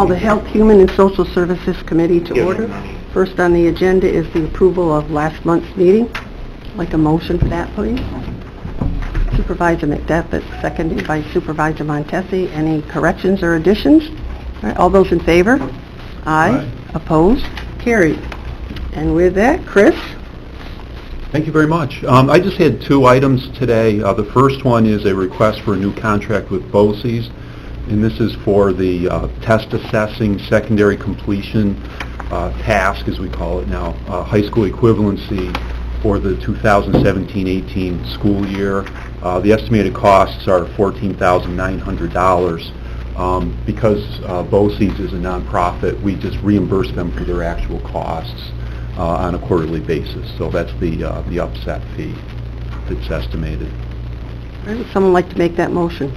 call the Health, Human, and Social Services Committee to order. First on the agenda is the approval of last month's meeting. I'd like a motion for that, please. Supervisor McDevitt, seconded by Supervisor Montesi. Any corrections or additions? All right, all those in favor? Aye. Opposed? Carried. And with that, Chris? Thank you very much. I just had two items today. The first one is a request for a new contract with BOCES, and this is for the test assessing secondary completion task, as we call it now, high school equivalency for the 2017-18 school year. The estimated costs are $14,900. Because BOCES is a nonprofit, we just reimburse them for their actual costs on a quarterly basis. So that's the upset fee that's estimated. All right, would someone like to make that motion?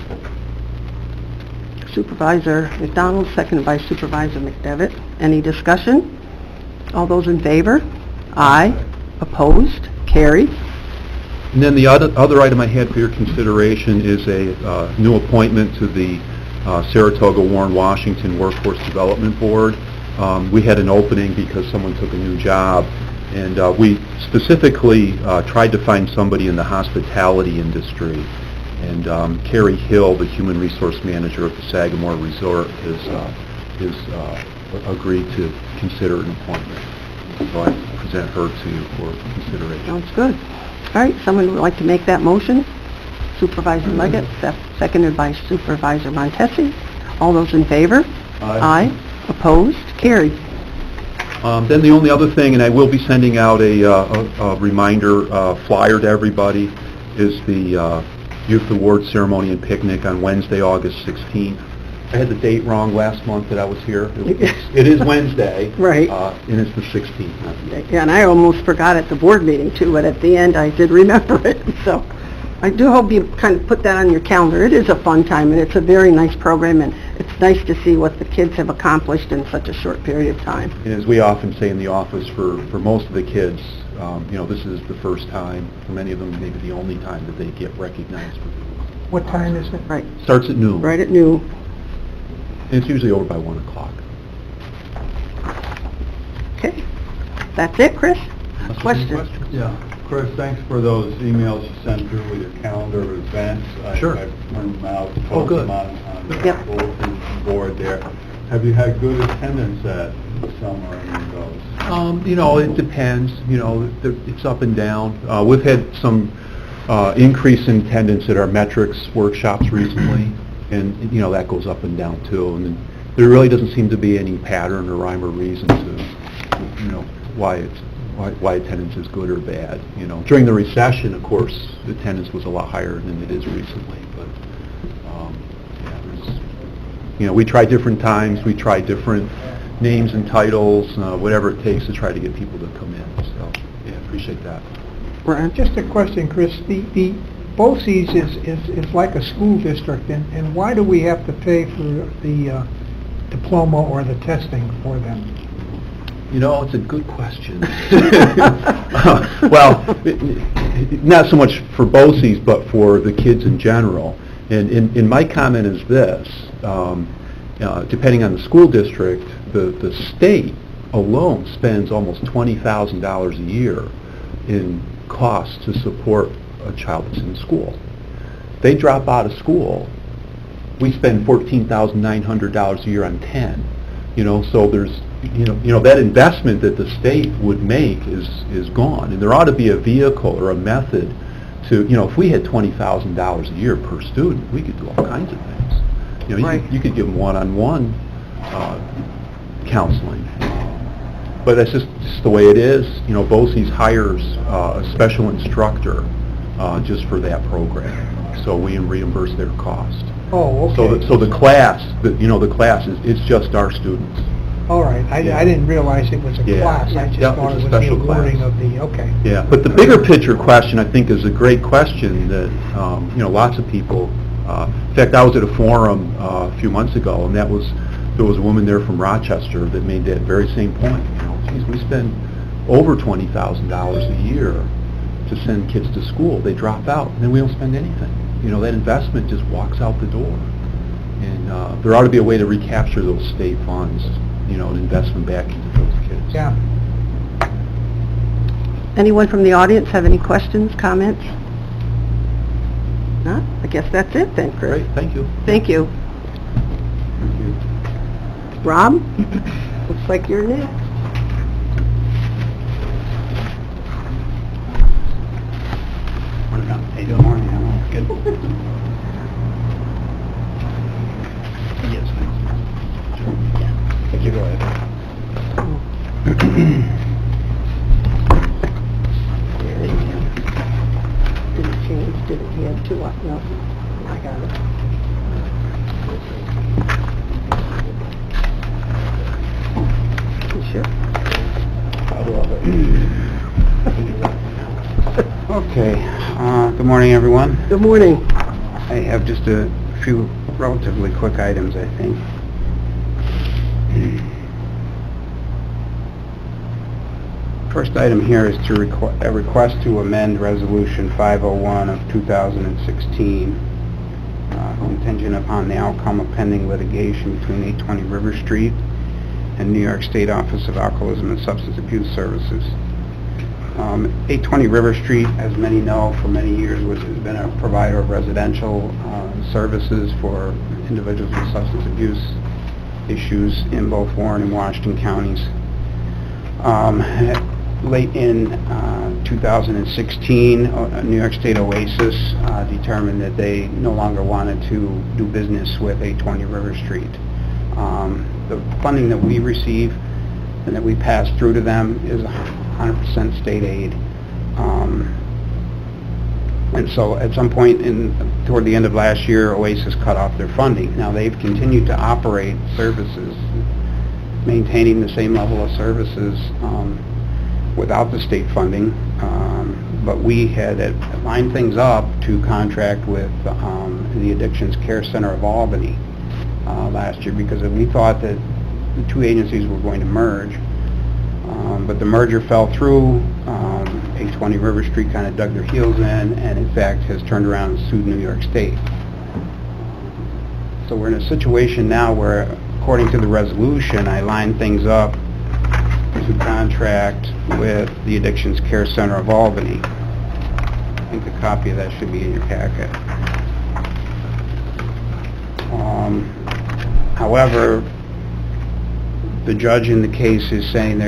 Supervisor McDonald, seconded by Supervisor McDevitt. Any discussion? All those in favor? Aye. Opposed? Carried. And then the other item I had for your consideration is a new appointment to the Saratoga Warren Washington Workforce Development Board. We had an opening because someone took a new job, and we specifically tried to find somebody in the hospitality industry. And Carrie Hill, the Human Resource Manager at the Sagamore Resort, has agreed to consider an appointment. So I present her to you for consideration. Sounds good. All right, someone would like to make that motion? Supervisor Leggett, seconded by Supervisor Montesi. All those in favor? Aye. Opposed? Carried. Then the only other thing, and I will be sending out a reminder flyer to everybody, is the Youth Award Ceremony and Picnic on Wednesday, August 16th. I had the date wrong last month that I was here. It is Wednesday. Right. And it's the 16th. Not the 18th. Yeah, and I almost forgot at the board meeting, too, but at the end I did remember it. So I do hope you kind of put that on your calendar. It is a fun time, and it's a very nice program, and it's nice to see what the kids have accomplished in such a short period of time. And as we often say in the office, for most of the kids, this is the first time, for many of them, maybe the only time that they get recognized. What time is it? Right. Starts at noon. Right at noon. And it's usually over by 1 o'clock. Okay. That's it, Chris? Questions? Yeah. Chris, thanks for those emails you sent through with your calendar of events. Sure. I've printed them out, Oh, good. posted them on the Yep. bulletin board there. Have you had good attendance at some or any of those? It depends. It's up and down. We've had some increase in attendance at our metrics workshops recently, and that goes up and down too. And there really doesn't seem to be any pattern or rhyme or reason to why attendance is good or bad. During the recession, of course, attendance was a lot higher than it is recently. But we try different times. We try different names and titles, whatever it takes to try to get people to come in. So, appreciate that. Right. Just a question, Chris. The BOCES is like a school district, and why do we have to pay for the diploma or the testing for them? It's a good question. Well, not so much for BOCES, but for the kids in general. And my comment is this. Depending on the school district, the state alone spends almost $20,000 a year in costs to support a child that's in school. They drop out of school, we spend $14,900 a year on 10. So there's that investment that the state would make is gone, and there ought to be a vehicle or a method to if we had $20,000 a year per student, we could do all kinds of things. You could give them one-on-one counseling. But that's just the way it is. BOCES hires a special instructor just for that program, so we reimburse their cost. Oh, okay. So the class, the class is just our students. All right. I didn't realize it was a class. I just thought it was the awarding of the, okay. Yeah, but the bigger picture question, I think, is a great question that, lots of people, in fact, I was at a forum a few months ago, and there was a woman there from Rochester that made that very same point. Geez, we spend over $20,000 a year to send kids to school. They drop out, and then we don't spend anything. That investment just walks out the door. And there ought to be a way to recapture those state funds, and invest them back into those kids. Yeah. Anyone from the audience have any questions, comments? No? I guess that's it then, Chris. Great, thank you. Thank you. Thank you. Rob? Looks like you're next. Hey, good morning. I'm good. Yes. Yeah. You go ahead. Didn't change, didn't he have two? No, I got it. You sure? I love it. Okay, good morning, everyone. Good morning. I have just a few relatively quick items, I think. First item here is to a request to amend Resolution 501 of 2016, contingent upon the outcome of pending litigation between 820 River Street and New York State Office of Alcoholism and Substance Abuse Services. 820 River Street, as many know, for many years has been a provider of residential services for individuals with substance abuse issues in both Warren and Washington counties. Late in 2016, New York State Oasis determined that they no longer wanted to do business with 820 River Street. The funding that we receive and that we pass through to them is 100% state aid. And so at some point toward the end of last year, Oasis cut off their funding. Now they've continued to operate services, maintaining the same level of services without the state funding. But we had lined things up to contract with the Addictions Care Center of Albany last year because we thought that the two agencies were going to merge. But the merger fell through. 820 River Street kind of dug their heels in and in fact has turned around and sued New York State. So we're in a situation now where, according to the resolution, I lined things up to contract with the Addictions Care Center of Albany. I think a copy of that should be in your packet. However, the judge in the case is saying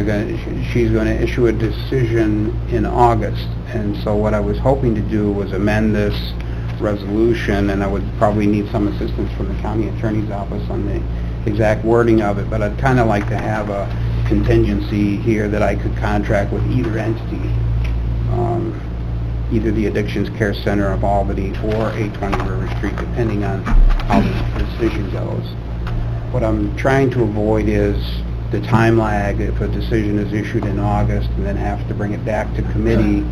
she's going to issue a decision in August, and so what I was hoping to do was amend this resolution, and I would probably need some assistance from the county attorney's office on the exact wording of it, but I'd kind of like to have a contingency here that I could contract with either entity, either the Addictions Care Center of Albany or 820 River Street, depending on how the decision goes. What I'm trying to avoid is the time lag if a decision is issued in August and then have to bring it back to committee.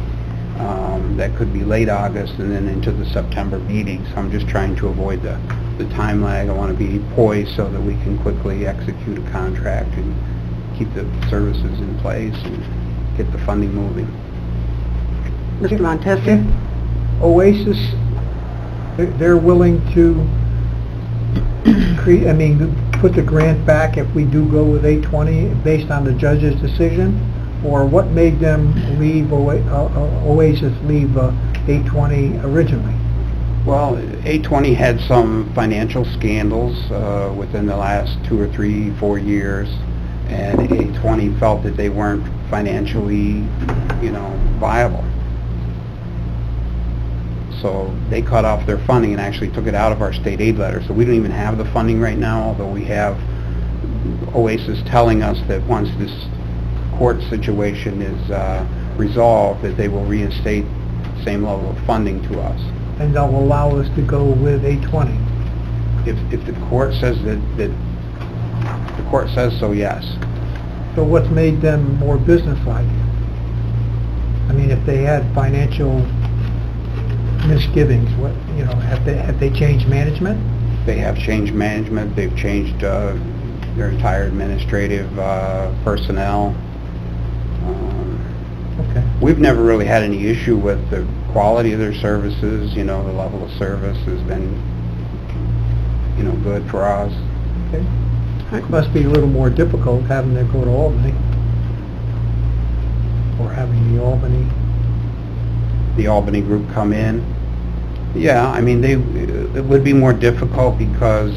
That could be late August and then into the September meeting. So I'm just trying to avoid the time lag. I want to be poised so that we can quickly execute a contract and keep the services in place and get the funding moving. Mr. Montesi? Oasis, they're willing to put the grant back if we do go with 820 based on the judge's decision? Or what made them leave Oasis leave 820 originally? Well, 820 had some financial scandals within the last 2 or 3, 4 years, and 820 felt that they weren't financially, viable. So they cut off their funding and actually took it out of our state aid letter. So we don't even have the funding right now, although we have Oasis telling us that once this court situation is resolved, that they will reinstate the same level of funding to us. And they'll allow us to go with 820? If the court says that the court says so, yes. So what's made them more businesslike? If they had financial misgivings, have they changed management? They have changed management. They've changed their entire administrative personnel. Okay. We've never really had any issue with the quality of their services. The level of service has been good for us. Okay. It must be a little more difficult having to go to Albany, or having The Albany group come in. Yeah, I mean, it would be more difficult because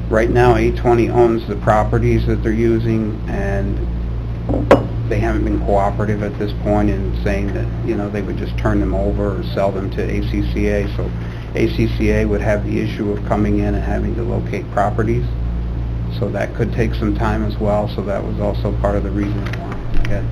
right now 820 owns the properties that they're using, and they haven't been cooperative at this point in saying that, they would just turn them over or sell them to ACCA. So ACCA would have the issue of coming in and having to locate properties. So that could take some time as well. So that was also part of the reason we wanted to get.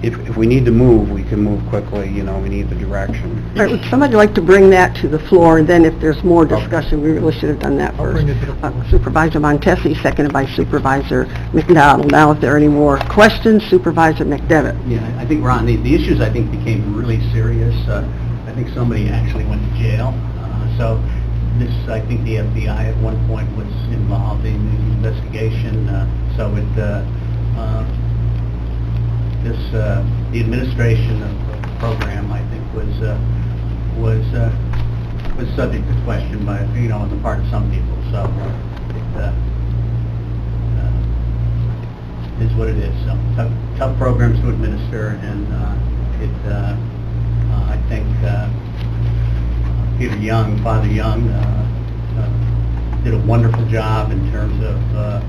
If we need to move, we can move quickly. We need the direction. All right, would somebody like to bring that to the floor, and then if there's more discussion, we really should have done that I'll first. bring it to the floor. Supervisor Montesi, seconded by Supervisor McDonald. Now, if there are any more questions, Supervisor McDevitt. Yeah, I think, Ron, the issues, I think, became really serious. I think somebody actually went to jail. So this, I think the FBI at one point was involved in the investigation. The administration of the program, I think, was subject to question by, on the part of some people. So it is what it is. So tough programs to administer, and I think Peter Young, Father Young, did a wonderful job in terms of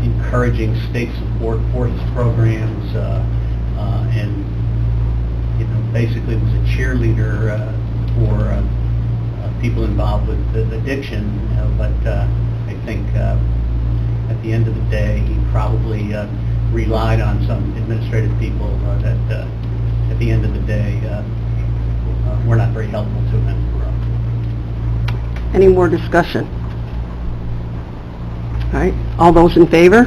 encouraging state support for his programs, and basically was a cheerleader for people involved with addiction. But I think at the end of the day, he probably relied on some administrative people that at the end of the day were not very helpful to him. Any more discussion? All right, all those in favor?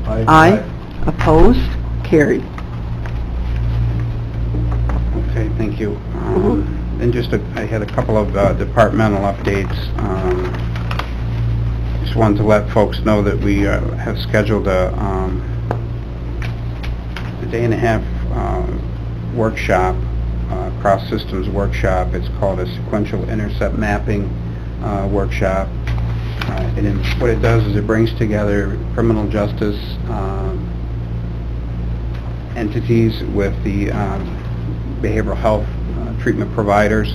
Aye. Opposed? Carried. Okay, thank you. And I had a couple of departmental updates. Just wanted to let folks know that we have scheduled a day-and-a-half workshop, cross-systems workshop. It's called a Sequential Intercept Mapping workshop. And what it does is it brings together criminal justice entities with the behavioral health treatment providers,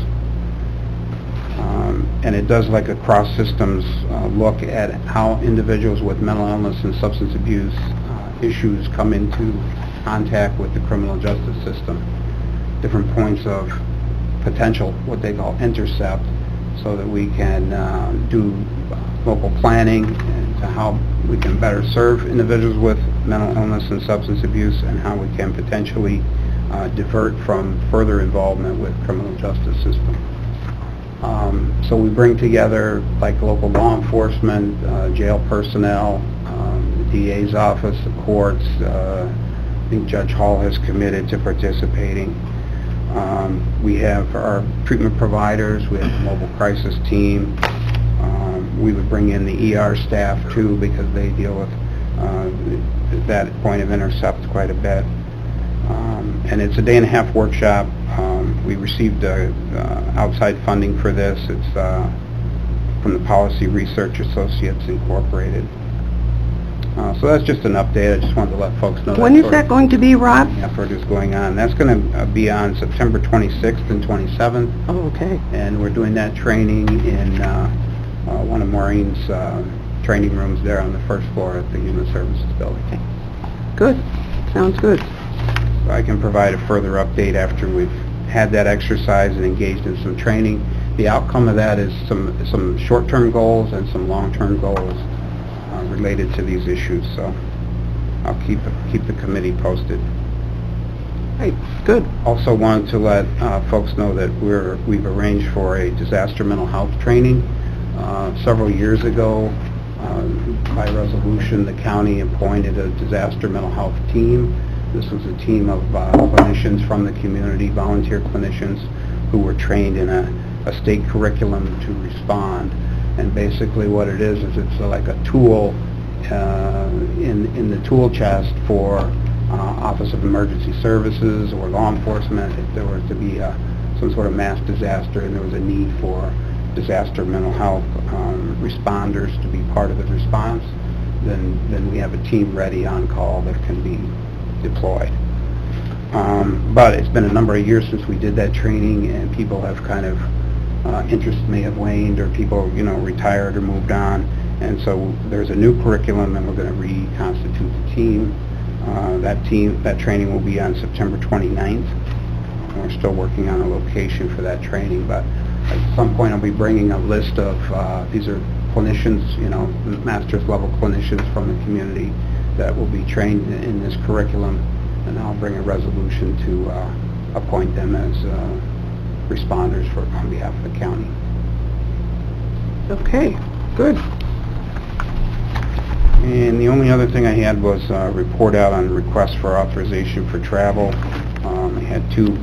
and it does like a cross-systems look at how individuals with mental illness and substance abuse issues come into contact with the criminal justice system. Different points of potential, what they call intercept, so that we can do local planning into how we can better serve individuals with mental illness and substance abuse, and how we can potentially divert from further involvement with criminal justice system. So we bring together like local law enforcement, jail personnel, the DA's office, the courts. I think Judge Hall has committed to participating. We have our treatment providers, we have the mobile crisis team. We would bring in the ER staff too, because they deal with that point of intercept quite a bit. And it's a day-and-a-half workshop. We received outside funding for this. It's from the Policy Research Associates Incorporated. So that's just an update. I just wanted to let folks know. When is that going to be, Rob? Effort is going on. That's going to be on September 26th and 27th. Oh, okay. And we're doing that training in one of Maureen's training rooms there on the first floor at the Human Services Building. Okay. Good. Sounds good. So I can provide a further update after we've had that exercise and engaged in some training. The outcome of that is some short-term goals and some long-term goals related to these issues. So I'll keep the committee posted. Right. Good. Also wanted to let folks know that we've arranged for a disaster mental health training. Several years ago, by resolution, the county appointed a disaster mental health team. This was a team of clinicians from the community, volunteer clinicians, who were trained in a state curriculum to respond. And basically what it is it's like a tool in the tool chest for Office of Emergency Services or law enforcement if there were to be some sort of mass disaster and there was a need for disaster mental health responders to be part of the response, then we have a team ready on call that can be deployed. But it's been a number of years since we did that training, and people have kind of, interest may have waned, or people, retired or moved on. And so there's a new curriculum, and we're going to reconstitute the team. That training will be on September 29th. We're still working on a location for that training, but at some point I'll be bringing a list of, these are clinicians, master's level clinicians from the community that will be trained in this curriculum, and I'll bring a resolution to appoint them as responders on behalf of the county. Okay, good. And the only other thing I had was a report out on requests for authorization for travel. I had two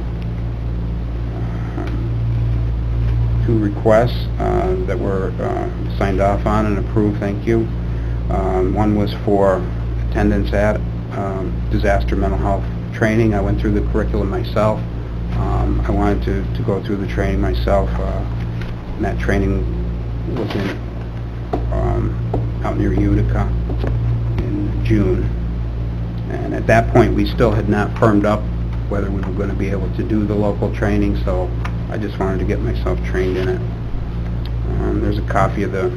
requests that were signed off on and approved, thank you. One was for attendance at disaster mental health training. I went through the curriculum myself. I wanted to go through the training myself, and that training was in out near Utica in June. And at that point, we still had not firmed up whether we were going to be able to do the local training, so I just wanted to get myself trained in it. There's a copy of the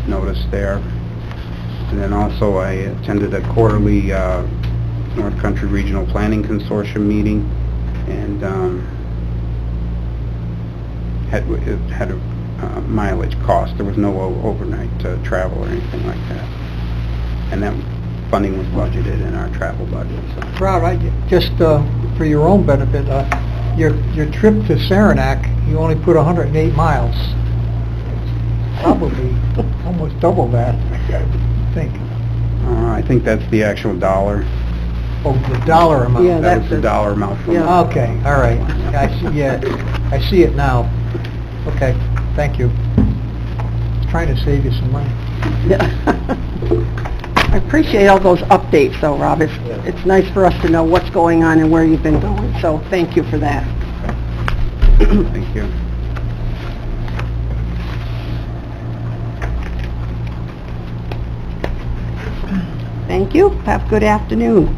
notice there. And then also I attended a quarterly North Country Regional Planning Consortium meeting, and it had a mileage cost. There was no overnight travel or anything like that. And that funding was budgeted in our travel budget. So. Rob, just for your own benefit, your trip to Saranac, you only put 108 miles. It's probably almost double that, I think. I think that's the actual dollar. Oh, the dollar amount. Yeah, That was the dollar amount from Yeah. Okay, all right. I see it now. Okay, thank you. Trying to save you some money. Yeah. I appreciate all those updates, though, Rob. It's nice for us to know what's going on and where you've been going, so thank you for that. Thank you. Thank you. Have a good afternoon.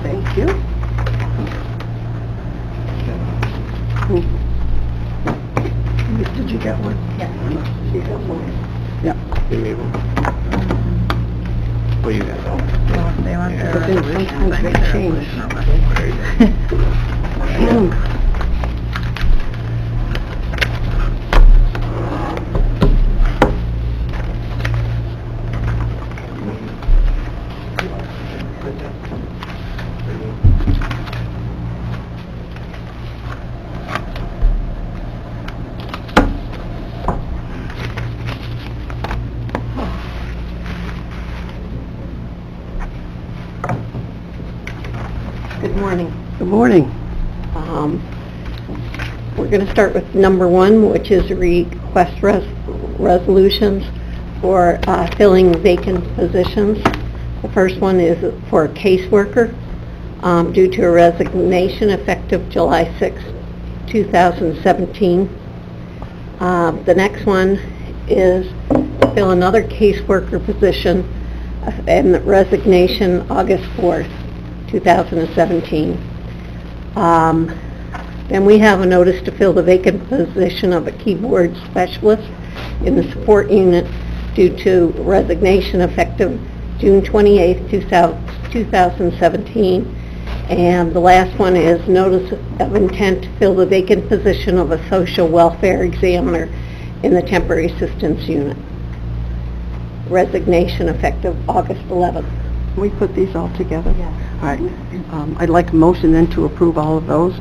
Thank you. Did you get one? Yeah. You got one? Yeah. Give me one. What do you got? They want their But then resolutions. sometimes I they need their change. resolution on Good morning. Good morning. We're going to start with number one, which is request resolutions for filling vacant positions. The first one is for a caseworker due to a resignation effective July 6, 2017. The next one is to fill another caseworker position and resignation August 4th. 2017. Then we have a notice to fill the vacant position of a keyboard specialist in the support unit due to resignation effective June 28, 2017. And the last one is notice of intent to fill the vacant position of a social welfare examiner in the temporary assistance unit. Resignation effective August 11th. We put these all together? Yeah. All right. I'd like a motion then to approve all of those.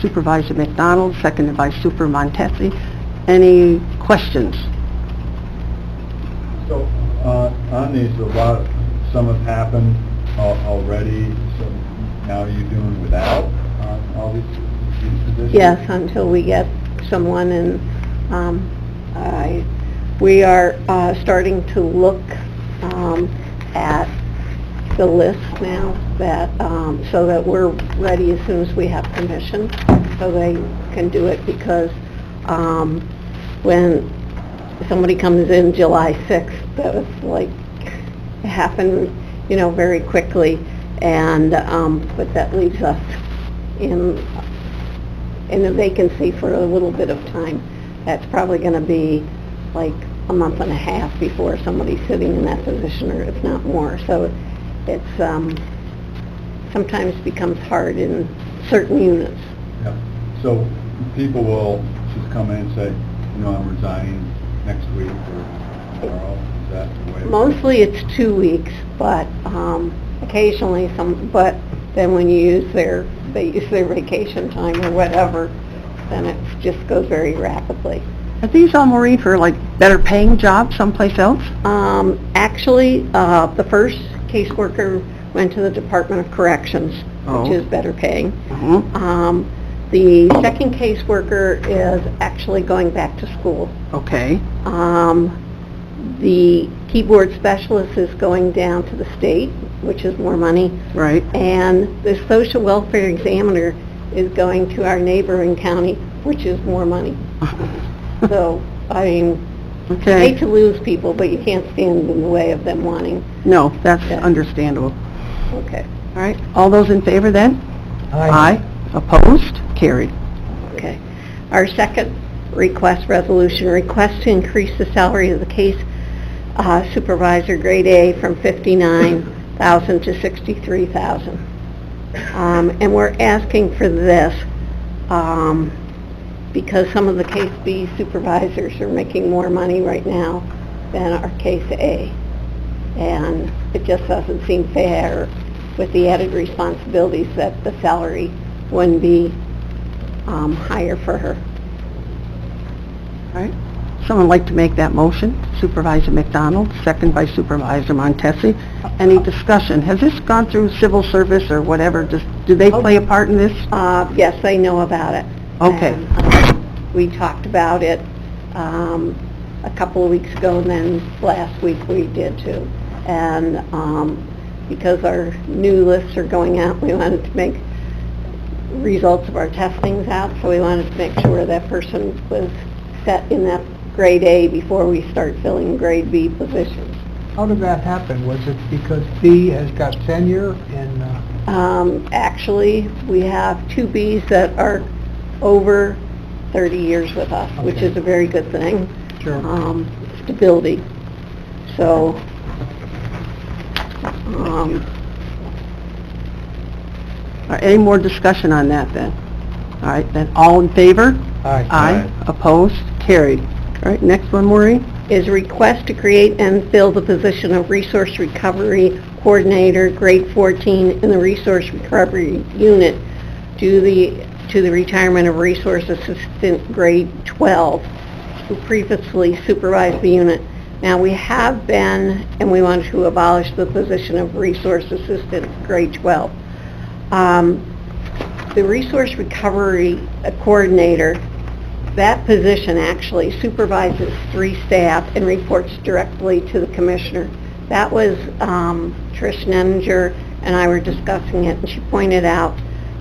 Supervisor McDonald, seconded by Super Montesi. Any questions? So, on these, some have happened already, so now you're doing without all these positions? Yes, until we get someone, and We are starting to look at the list now, that so that we're ready as soon as we have permission, so they can do it, because when somebody comes in July 6th, that was like, it happened, very quickly, and but that leaves us in a vacancy for a little bit of time. That's probably going to be like a month and a half before somebody's sitting in that position, or if not more. So it's sometimes becomes hard in certain units. Yeah. So people will just come in and say, I'm resigning next week or tomorrow. Is that the way? Mostly it's 2 weeks, but occasionally but then when they use their vacation time or whatever, then it just goes very rapidly. Are these all, Maureen, for like better paying jobs someplace else? Actually, the first caseworker went to the Department of Corrections, which is better paying. Mm-hmm. The second caseworker is actually going back to school. Okay. The keyboard specialist is going down to the state, which is more money. Right. And the social welfare examiner is going to our neighboring county, which is more money. So, I mean, Okay. I hate to lose people, but you can't stand in the way of them wanting. No, that's Yeah. understandable. Okay. All right, all those in favor then? Aye. Opposed? Carried. Okay. Our second resolution, request to increase the salary of the case supervisor, grade A, from $59,000 to $63,000. And we're asking for this because some of the case B supervisors are making more money right now than our case A. And it just doesn't seem fair with the added responsibilities that the salary wouldn't be higher for her. All right, someone like to make that motion? Supervisor McDonald, second by Supervisor Montesi. Any discussion? Has this gone through civil service or whatever? Do they play a part in this? Yes, I know about it. Okay. And, we talked about it a couple of weeks ago, and then last week we did too. And because our new lists are going out, we wanted to make results of our testings out, so we wanted to make sure that person was set in that grade A before we start filling grade B positions. How did that happen? Was it because B has got tenure and, Actually, we have 2 Bs that are over 30 years with us, which Okay. is a very good thing. Sure. Stability. So, Any more discussion on that then? All right, then all in favor? Aye. Aye. Opposed? Carried. All right, next one, Maureen? is a request to create and fill the position of Resource Recovery Coordinator, grade 14, in the Resource Recovery Unit to the retirement of Resource Assistant, grade 12, who previously supervised the unit. Now, we have been, and we want to abolish the position of Resource Assistant, grade 12. The Resource Recovery Coordinator, that position actually supervises 3 staff and reports directly to the Commissioner. That was Trish Nenninger and I were discussing it, and she pointed out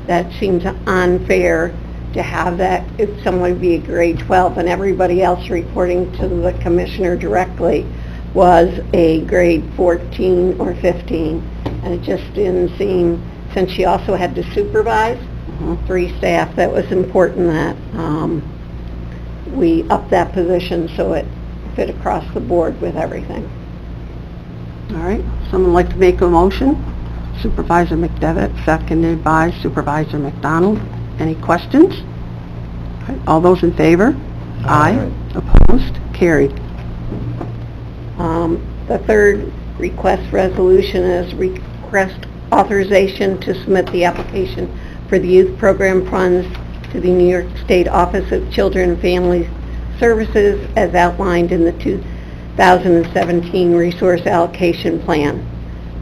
that it seems unfair to have that if someone would be a grade 12 and everybody else reporting to the Commissioner directly was a grade 14 or 15. And it just didn't seem, since she also had to supervise 3 staff, that was important that we up that position so it fit across the board with everything. All right, someone like to make a motion? Supervisor McDevitt, seconded by Supervisor McDonald. Any questions? All right, all those in favor? Aye. Opposed? Carried. The third request resolution is request authorization to submit the application for the youth program funds to the New York State Office of Children and Family Services as outlined in the 2017 Resource Allocation Plan,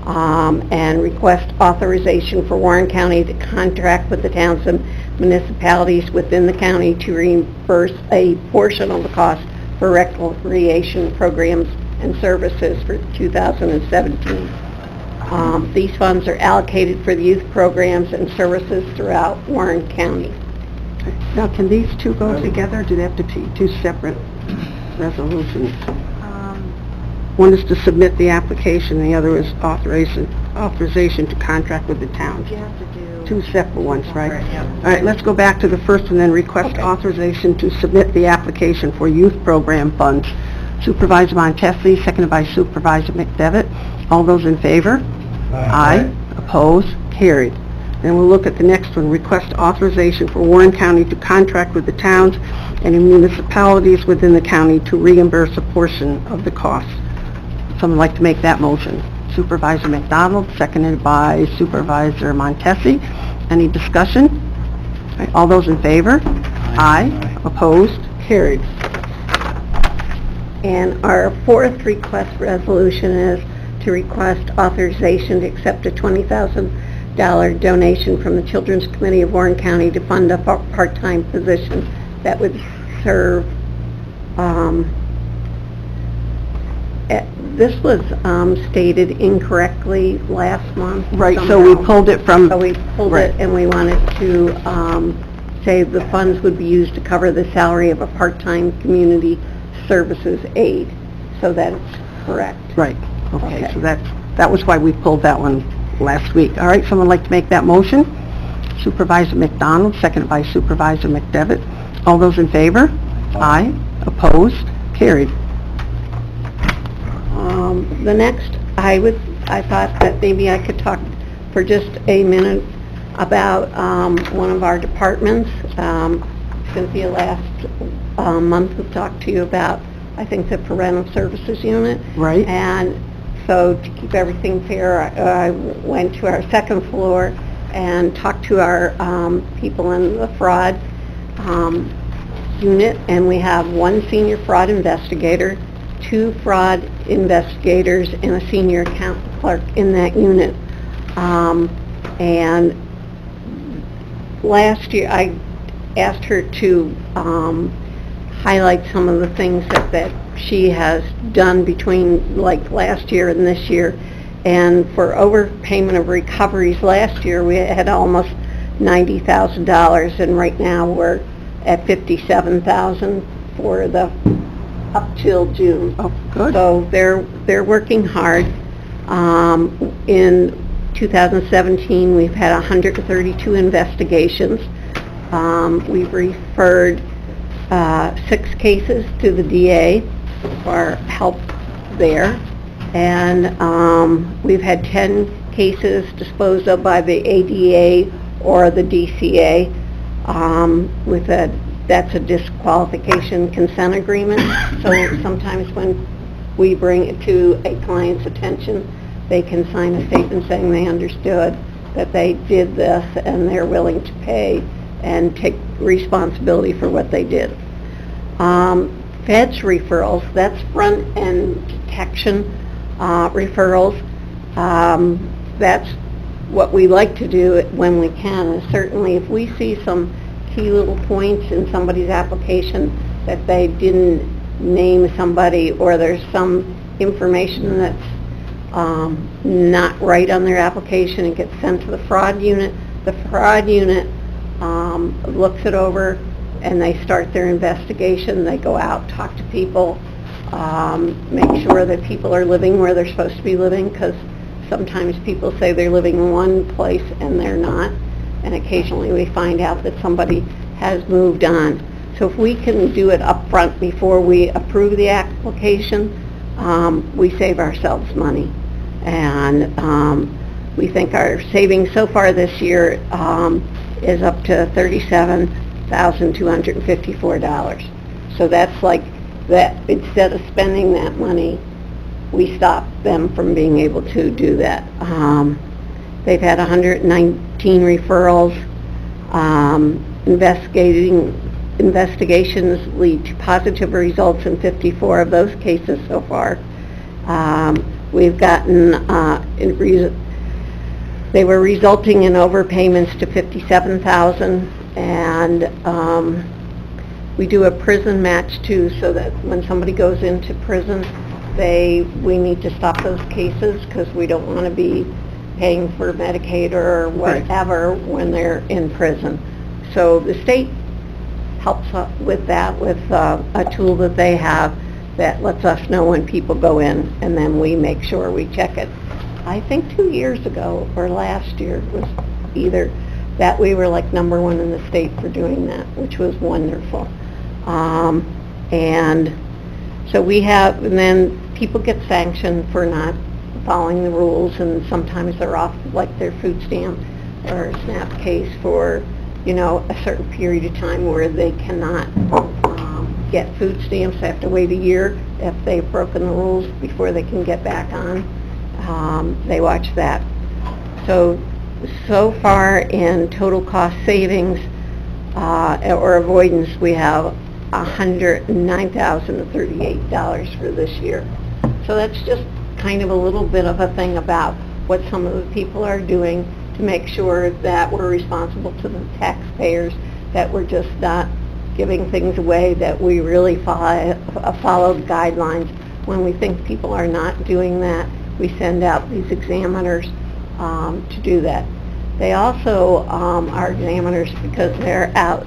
and request authorization for Warren County to contract with the towns and municipalities within the county to reimburse a portion of the cost for recreation programs and services for 2017. These funds are allocated for the youth programs and services throughout Warren County. Now, can these two go together, or do they have to be two separate resolutions? One is to submit the application, the other is authorization to contract with the towns. You have to do... Two separate ones, right? Right, yeah. All right, let's go back to the first one then. Request authorization to submit the application for youth program funds. Supervisor Montesi, seconded by Supervisor McDevitt. All those in favor? Aye. Opposed? Carried. Then we'll look at the next one. Request authorization for Warren County to contract with the towns and municipalities within the county to reimburse a portion of the cost. Someone like to make that motion? Supervisor McDonald, seconded by Supervisor Montesi. Any discussion? All right, all those in favor? Aye. Opposed? Carried. And our fourth request resolution is to request authorization to accept a $20,000 donation from the Children's Committee of Warren County to fund a part-time position that would serve, this was stated incorrectly last month. Right, so somehow. we pulled it from... So we pulled Right. it, and we wanted to say the funds would be used to cover the salary of a part-time community services aide, so that it's correct. Right, okay, Okay. so that was why we pulled that one last week. All right, someone like to make that motion? Supervisor McDonald, seconded by Supervisor McDevitt. All those in favor? Aye. Opposed? Carried. The next, I thought that maybe I could talk for just a minute about one of our departments. Cynthia last month we talked to you about, I think, the parental services unit. Right. And so to keep everything fair, I went to our second floor and talked to our people in the fraud unit, and we have one senior fraud investigator, 2 fraud investigators, and a senior account clerk in that unit. And last year, I asked her to highlight some of the things that she has done between, like, last year and this year. And for overpayment of recoveries last year, we had almost $90,000, and right now we're at $57,000 for the up till June. Oh, good. So they're working hard. In 2017, we've had 132 investigations. We've referred 6 cases to the DA for help there. And we've had 10 cases disposed of by the ADA or the DCA that's a disqualification consent agreement. So sometimes when we bring it to a client's attention, they can sign a statement saying they understood that they did this and they're willing to pay and take responsibility for what they did. Feds referrals, that's front-end detection referrals. That's what we like to do when we can. And certainly if we see some key little points in somebody's application that they didn't name somebody, or there's some information that's not right on their application, it gets sent to the fraud unit. The fraud unit looks it over and they start their investigation. They go out, talk to people, make sure that people are living where they're supposed to be living, because sometimes people say they're living in one place and they're not, and occasionally we find out that somebody has moved on. So if we can do it up front before we approve the application, we save ourselves money. And we think our savings so far this year is up to $37,254. So that's like that. Instead of spending that money, we stop them from being able to do that. They've had 119 referrals. Investigations lead to positive results in 54 of those cases so far. We've gotten, they were resulting in overpayments to $57,000, and We do a prison match too, so that when somebody goes into prison, we need to stop those cases because we don't want to be paying for Medicaid or whatever when they're in prison. So the state helps with that, with a tool that they have that lets us know when people go in, and then we make sure we check it. I think 2 years ago, or last year, was either that we were like #1 in the state for doing that, which was wonderful. And so and then people get sanctioned for not following the rules, and sometimes they're off like their food stamp or SNAP case for, a certain period of time where they cannot get food stamps. They have to wait a year if they've broken the rules before they can get back on. They watch that. So far in total cost savings or avoidance, we have $109,038 for this year. So that's just kind of a little bit of a thing about what some of the people are doing to make sure that we're responsible to the taxpayers, that we're just not giving things away, that we really follow the guidelines. When we think people are not doing that, we send out these examiners to do that. They also are examiners because they're out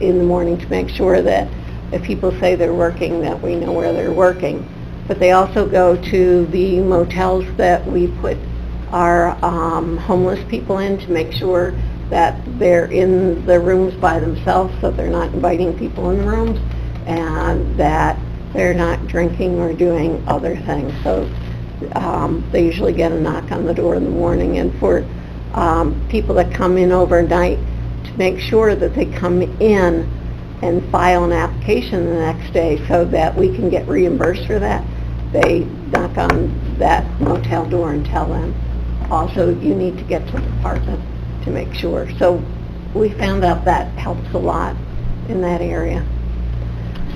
in the morning to make sure that if people say they're working, that we know where they're working. But they also go to the motels that we put our homeless people in to make sure that they're in the rooms by themselves, so they're not inviting people in the rooms, and that they're not drinking or doing other things. So they usually get a knock on the door in the morning. And for people that come in overnight, to make sure that they come in and file an application the next day so that we can get reimbursed for that, they knock on that motel door and tell them. Also, you need to get to the department to make sure. So we found out that helps a lot in that area.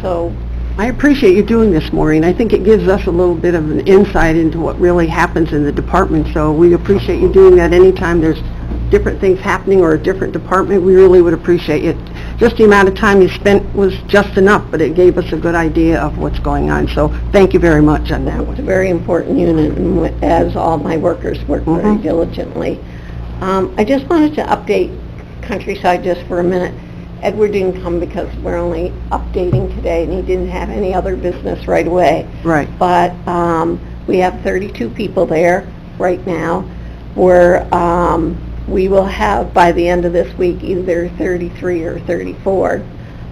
So I appreciate you doing this, Maureen. I think it gives us a little bit of an insight into what really happens in the department, so we appreciate you doing that. Anytime there's different things happening or a different department, we really would appreciate it. Just the amount of time you spent was just enough, but it gave us a good idea of what's going on, so thank you very much on that it's one. a very important unit, and as all my workers work very diligently. I just wanted to update Countryside just for a minute. Edward didn't come because we're only updating today, and he didn't have any other business right away. Right. But we have 32 people there right now. We will have, by the end of this week, either 33 or 34.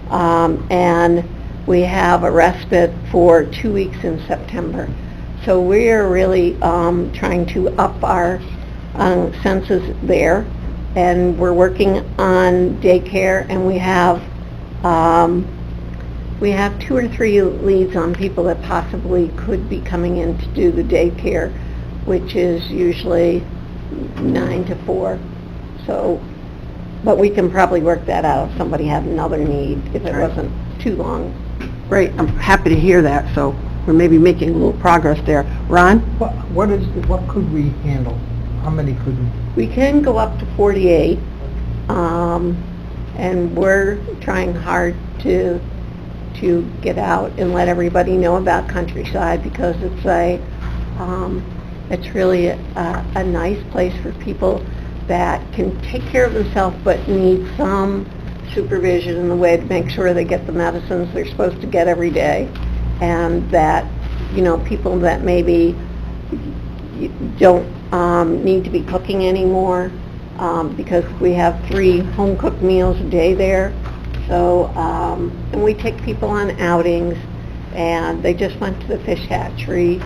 And we have a respite for 2 weeks in September. So we are really trying to up our census there. And we're working on daycare, and we have 2 or 3 leads on people that possibly could be coming in to do the daycare, which is usually 9 to 4. So, but we can probably work that out if somebody had another need, if it wasn't too long. Great, I'm happy to hear that, so we're maybe making a little progress there. Ron? What could we handle? How many could we? We can go up to 48, and we're trying hard to get out and let everybody know about Countryside, because it's really a nice place for people that can take care of themselves but need some supervision in the way to make sure they get the medicines they're supposed to get every day, and that, people that maybe don't need to be cooking anymore, because we have 3 home-cooked meals a day there. So, and we take people on outings, and they just went to the fish hatchery,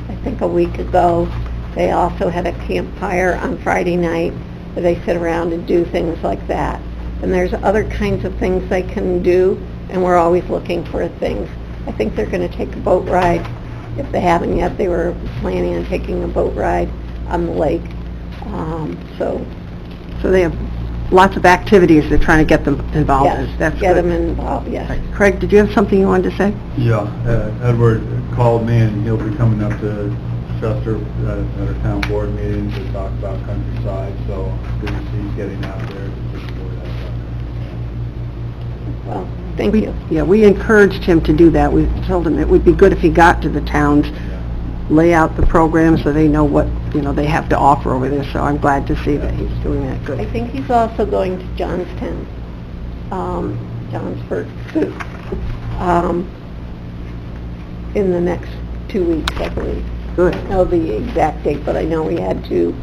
I think a week ago. They also had a campfire on Friday night where they sit around and do things like that. And there's other kinds of things they can do, and we're always looking for things. I think they're going to take a boat ride. If they haven't yet, they were planning on taking a boat ride on the lake. So they have lots of activities they're trying to get them involved in. yes, That's get good. them involved, yes. Right. Craig, did you have something you wanted to say? Yeah, Edward called me, and he'll be coming up to Chester at our town board meeting to talk about Countryside, so good to see he's getting out there to support that. Well, Thank you. Yeah, we encouraged him to do that. We told him it would be good if he got to the towns, lay out the program so they know what, they have to offer over there. So I'm glad to see that he's doing that. Good. I think he's also going to Johnstown, Johnsford, in the next 2 weeks, I believe. Good. I don't know the exact date, but I know we had to,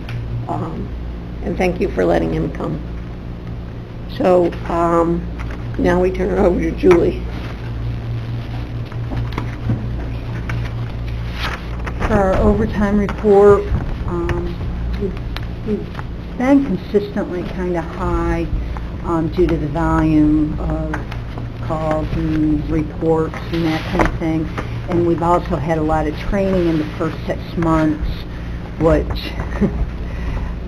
and thank you for letting him come. So, now we turn it over to Julie. For our overtime report, we've been consistently kind of high due to the volume of calls and reports and that kind of thing. And we've also had a lot of training in the first 6 months, which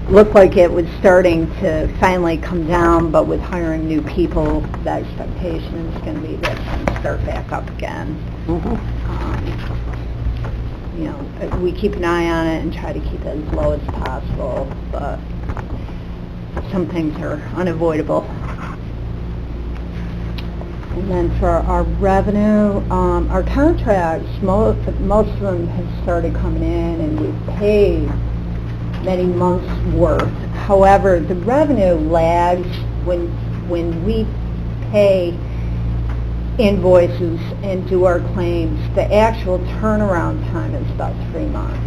looked like it was starting to finally come down, but with hiring new people, the expectation is going to be that it's going to start back up again. We keep an eye on it and try to keep it as low as possible, but some things are unavoidable. And then for our revenue, our contracts, most of them have started coming in, and we've paid many months' worth. However, the revenue lags when we pay invoices and do our claims. The actual turnaround time is about 3 months.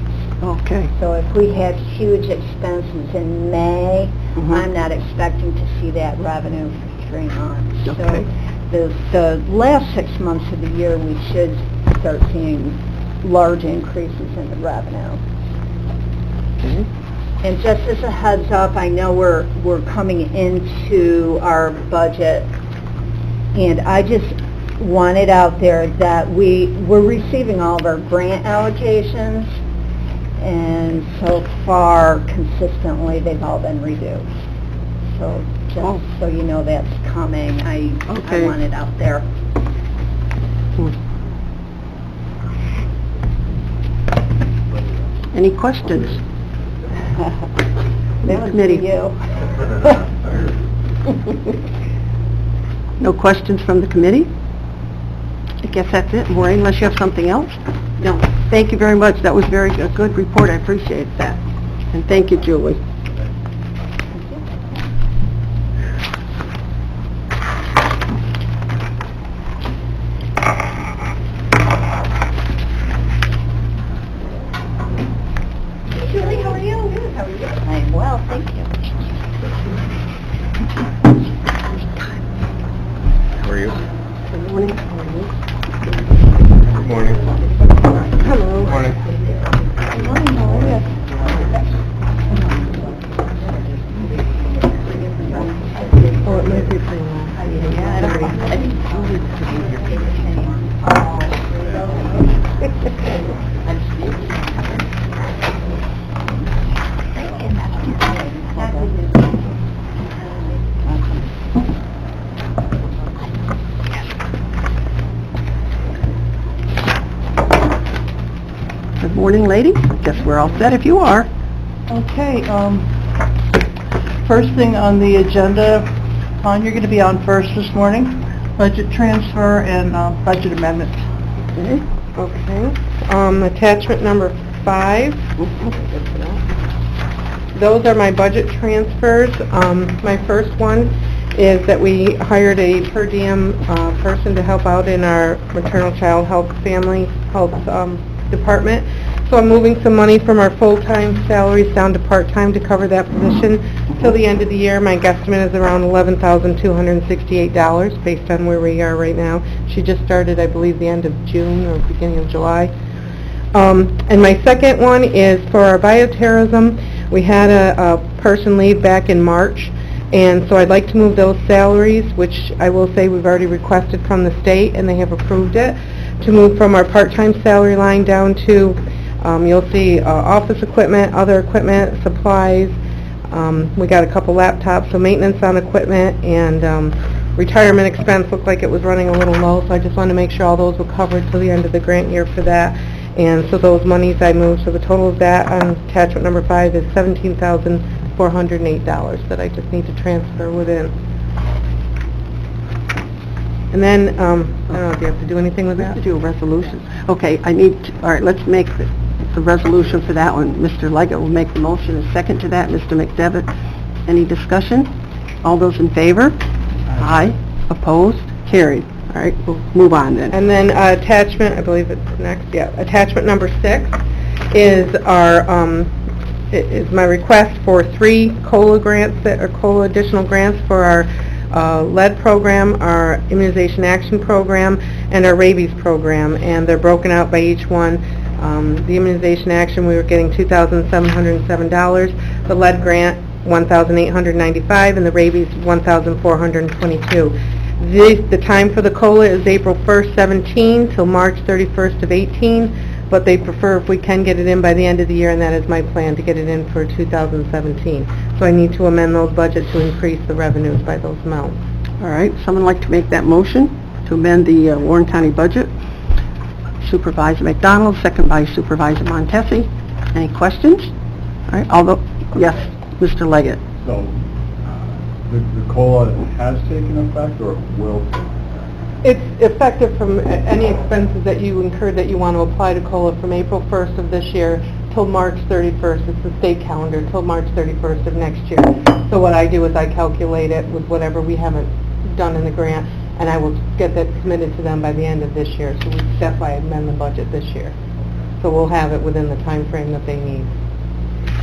Okay. So if we have huge expenses in May, I'm not expecting to see that revenue for 3 months. Okay. So the last 6 months of the year, we should start seeing large increases in the revenue. Okay. And just as a heads up, I know we're coming into our budget, and I just want it out there that we're receiving all of our grant allocations, and so far, consistently, they've all been reduced. So just so you know that's coming, I want it out there. Any questions? That was Committee. for you. No questions from the committee? I guess that's it. Maureen, unless you have something else? No. Thank you very much. That was a good report. I appreciate that. And thank you, Julie. Julie, how are you? Good. How are you? I'm well, thank you. How are you? Good morning. Good morning. Hello. Morning. Good morning, how are you? Oh, it might be pretty long. Yeah, I don't Good morning, ladies. Guess we're all set if you are. Okay, first thing on the agenda, you're going to be on first this morning, budget transfer and budget amendments. Okay. Attachment number 5. Those are my budget transfers. My first one is that we hired a per diem person to help out in our maternal child health family health department. So I'm moving some money from our full-time salaries down to part-time to cover that position. Till the end of the year, my guesstimate is around $11,268 based on where we are right now. She just started, I believe, the end of June or beginning of July. And my second one is for our bioterrorism. We had a person leave back in March, and so I'd like to move those salaries, which I will say we've already requested from the state, and they have approved it, to move from our part-time salary line down to, you'll see office equipment, other equipment, supplies. We got a couple laptops, so maintenance on equipment, and retirement expense looked like it was running a little low, so I just wanted to make sure all those were covered till the end of the grant year for that. And so those monies I moved, so the total of that on attachment number 5 is $17,408 that I just need to transfer within. And then, I don't know, do you have to do anything with We have that? to do a resolution. Okay, all right, let's make the resolution for that one. Mr. Leggett will make the motion, a second to that, Mr. McDevitt. Any discussion? All those in favor? Aye. Opposed? Carried. All right, we'll move on then. And then attachment, I believe it's next, yeah, attachment number 6 is is my request for 3 COLA grants, COLA additional grants for our lead program, our immunization action program, and our rabies program, and they're broken out by each one. The immunization action, we were getting $2,707, the lead grant, $1,895, and the rabies, $1,422. The time for the COLA is April 1st, 17 till March 31st of 18, but they prefer if we can get it in by the end of the year, and that is my plan, to get it in for 2017. So I need to amend those budgets to increase the revenues by those amounts. All right, someone like to make that motion to amend the Warren County budget? Supervisor McDonald, second by Supervisor Montesi. Any questions? All right, yes, Mr. Leggett. So, the COLA has taken effect or will take effect? It's effective from any expenses that you incurred that you want to apply to COLA from April 1st of this year till March 31st. It's the state calendar, till March 31st of next year. So what I do is I calculate it with whatever we haven't done in the grant, and I will get that submitted to them by the end of this year. So that's why I amend the budget this year. So we'll have it within the time frame that they need.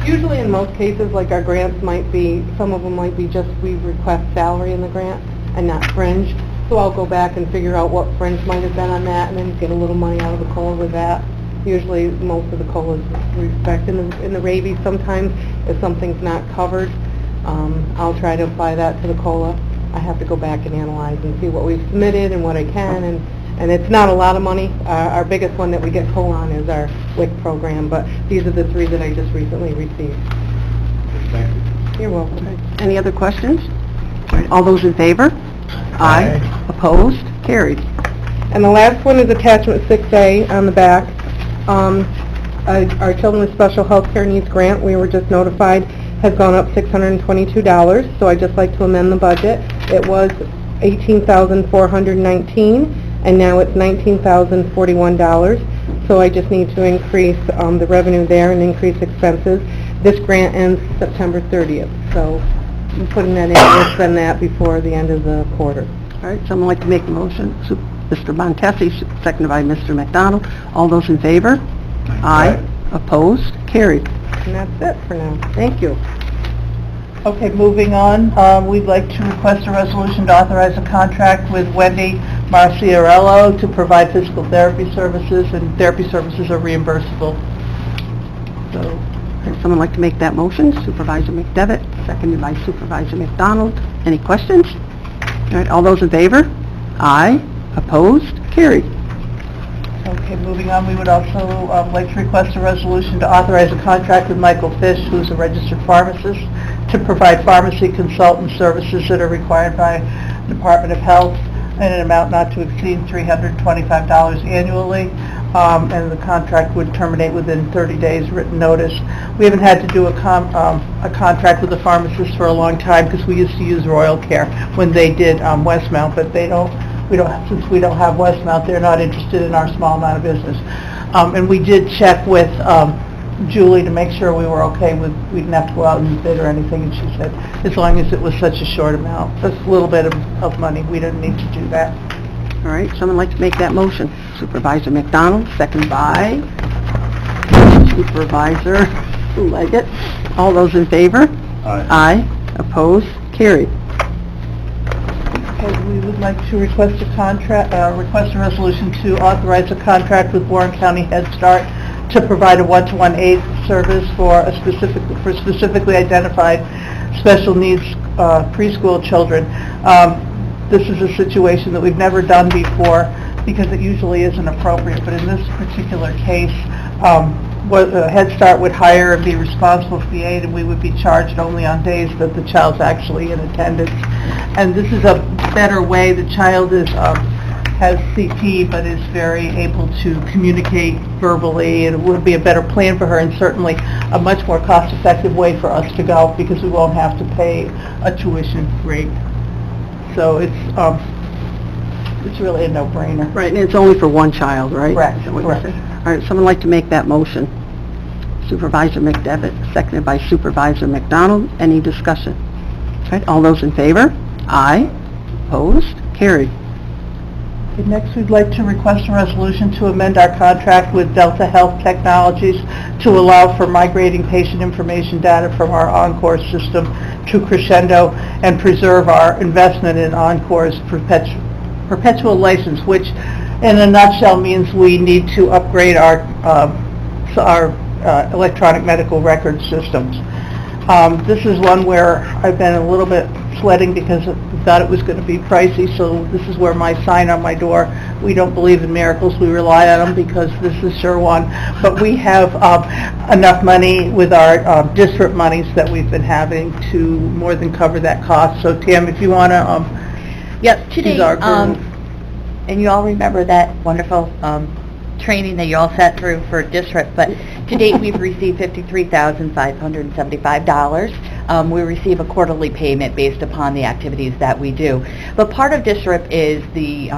Usually in most cases, like our grants might be, some of them might be just we request salary in the grant and not fringe. So I'll go back and figure out what fringe might have been on that and then get a little money out of the COLA with that. Usually most of the COLA is respect. In the rabies, sometimes if something's not covered, I'll try to apply that to the COLA. I have to go back and analyze and see what we've submitted and what I can, and it's not a lot of money. Our biggest one that we get COLA on is our WIC program, but these are the 3 that I just recently received. Thank you. You're welcome. Any other questions? All right, all those in favor? Aye. Opposed? Carried. And the last one is attachment 6A on the back. Our Children with Special Health Care Needs grant, we were just notified, has gone up $622, so I'd just like to amend the budget. It was $18,419, and now it's $19,041, so I just need to increase the revenue there and increase expenses. This grant ends September 30th, so I'm putting that in, we'll spend that before the end of the quarter. All right, someone like to make the motion? Mr. Montesi, seconded by Mr. McDonald. All those in favor? Aye. Opposed? Carried. And that's it for now. Thank you. Okay, moving on, we'd like to request a resolution to authorize a contract with Wendy Marciarello to provide physical therapy services, and therapy services are reimbursable. So, Would someone like to make that motion? Supervisor McDevitt, seconded by Supervisor McDonald. Any questions? All right, all those in favor? Aye. Opposed? Carried. okay, moving on, we would also like to request a resolution to authorize a contract with Michael Fish, who's a registered pharmacist, to provide pharmacy consultant services that are required by Department of Health in an amount not to exceed $325 annually, and the contract would terminate within 30 days written notice. We haven't had to do a contract with the pharmacist for a long time because we used to use Royal Care when they did Westmount, but since we don't have Westmount, they're not interested in our small amount of business. And we did check with Julie to make sure we were okay with, we didn't have to go out and bid or anything, and she said, as long as it was such a short amount, just a little bit of money, we didn't need to do that. All right, someone like to make that motion? Supervisor McDonald, second by Supervisor Leggett. All those in favor? Aye. Aye. Opposed? Carried. Okay, we would like to request a resolution to authorize a contract with Warren County Head Start to provide a 1-to-1 aid service for specifically identified special needs preschool children. This is a situation that we've never done before because it usually isn't appropriate, but in this particular case, Head Start would hire and be responsible for the aid, and we would be charged only on days that the child's actually in attendance. And this is a better way. The child has CP, but is very able to communicate verbally, and it would be a better plan for her, and certainly a much more cost-effective way for us to go because we won't have to pay a tuition rate. So it's It's really a no-brainer. Right, and it's only for one child, right? Correct, Is that what you correct. said? All right, someone like to make that motion? Supervisor McDevitt, seconded by Supervisor McDonald. Any discussion? All right, all those in favor? Aye. Opposed? Carried. Okay, next, we'd like to request a resolution to amend our contract with Delta Health Technologies to allow for migrating patient information data from our Encore system to Crescendo and preserve our investment in Encore's perpetual license, which in a nutshell means we need to upgrade our electronic medical record systems. This is one where I've been a little bit sweating because I thought it was going to be pricey, so this is where my sign on my door, we don't believe in miracles, we rely on them because this is sure one. But we have enough money with our district monies that we've been having to more than cover that cost. So Tam, if you want to, Yep, today, She's our girl. and you all remember that wonderful training that you all sat through for district, but to date, we've received $53,575. We receive a quarterly payment based upon the activities that we do. But part of district is the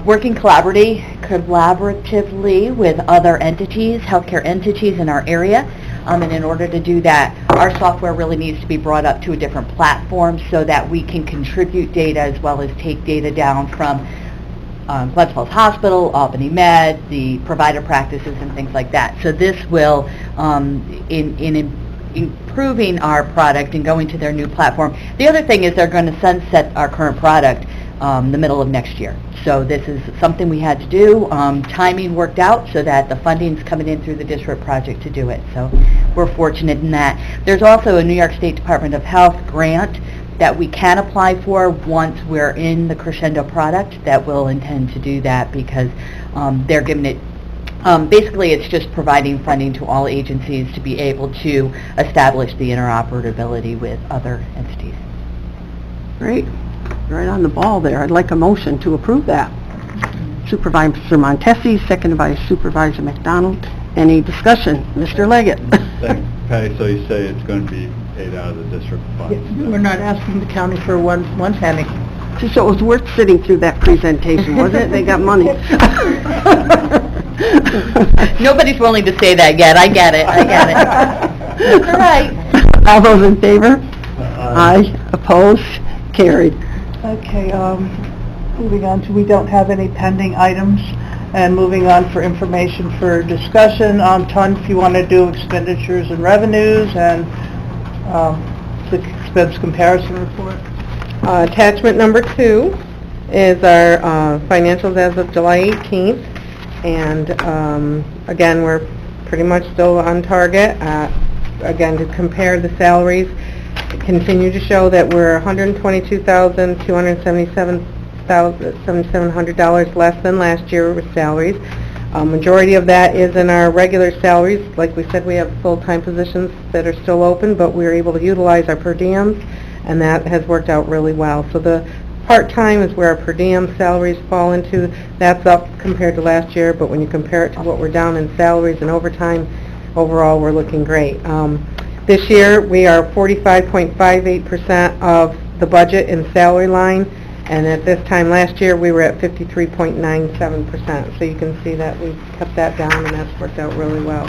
working collaboratively with other entities, healthcare entities in our area. And in order to do that, our software really needs to be brought up to a different platform so that we can contribute data as well as take data down from Glens Falls Hospital, Albany Med, the provider practices and things like that. So this will, in improving our product and going to their new platform. The other thing is they're going to sunset our current product the middle of next year. So this is something we had to do. Timing worked out so that the funding's coming in through the district project to do it. So we're fortunate in that. There's also a New York State Department of Health grant that we can apply for once we're in the Crescendo product, that we'll intend to do that because they're giving it, basically it's just providing funding to all agencies to be able to establish the interoperability with other entities. Great. Right on the ball there. I'd like a motion to approve that. Supervisor Montesi, seconded by Supervisor McDonald. Any discussion? Mr. Leggett? Thanks, Patty, so you say it's going to be paid out of the district funds? we're not asking the county for one penny. So it was worth sitting through that presentation, wasn't it? They got money. Nobody's willing to say that yet. I get it. That's all right. All those in favor? Aye. Opposed? Carried. Okay, moving on to, we don't have any pending items, and moving on for information for discussion. Ton, if you want to do expenditures and revenues and the expense comparison report. Attachment number 2 is our financials as of July 18th, and again, we're pretty much still on target. Again, to compare the salaries, continue to show that we're $122,277 less than last year with salaries. Majority of that is in our regular salaries. Like we said, we have full-time positions that are still open, but we're able to utilize our per diems, and that has worked out really well. So the part-time is where our per diem salaries fall into. That's up compared to last year, but when you compare it to what we're down in salaries and overtime, overall we're looking great. This year, we are 45.58% of the budget in salary line, and at this time last year, we were at 53.97%. So you can see that we've kept that down, and that's worked out really well.